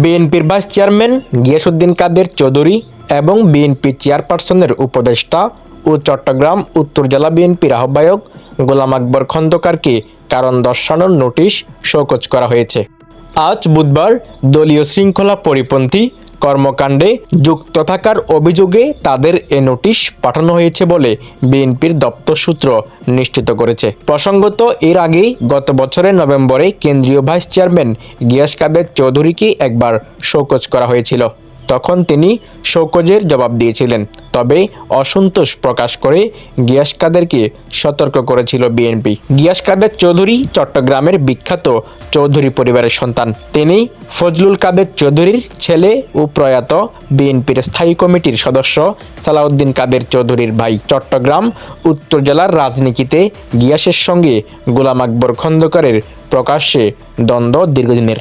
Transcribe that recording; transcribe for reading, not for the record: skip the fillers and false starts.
বিএনপির vice chairman Giasuddin কাদের চৌধুরী এবং BNP চেয়ারপারসনের উপদেষ্টা ও চট্টগ্রাম উত্তর জেলা বিএনপির আহ্বায়ক গোলাম আকবর খন্দকারকে কারণ দর্শানোর নোটিশ শোকজ করা হয়েছে। আজ বুধবার দলীয় শৃঙ্খলা পরিপন্থী কর্মকাণ্ডে যুক্ত থাকার অভিযোগে তাদের এ নোটিশ পাঠানো হয়েছে বলে বিএনপির দপ্তর সূত্র নিশ্চিত করেছে। প্রসঙ্গত, এর আগেই গত বছরের নভেম্বরে কেন্দ্রীয় ভাইস চেয়ারম্যান গিয়াস কাদের চৌধুরীকে একবার শোকজ করা হয়েছিল। তখন তিনি শোকজের জবাব দিয়েছিলেন, তবে অসন্তোষ প্রকাশ করে গিয়াস কাদেরকে সতর্ক করেছিল বিএনপি। গিয়াস কাদের চৌধুরী চট্টগ্রামের বিখ্যাত চৌধুরী পরিবারের সন্তান। তিনি ফজলুল কাদের চৌধুরীর ছেলে ও প্রয়াত বিএনপির স্থায়ী কমিটির সদস্য সালাউদ্দিন কাদের চৌধুরীর ভাই। চট্টগ্রাম উত্তর জেলার রাজনীতিতে গিয়াসের সঙ্গে গোলাম আকবর খন্দকারের প্রকাশ্যে দ্বন্দ্ব দীর্ঘদিনের।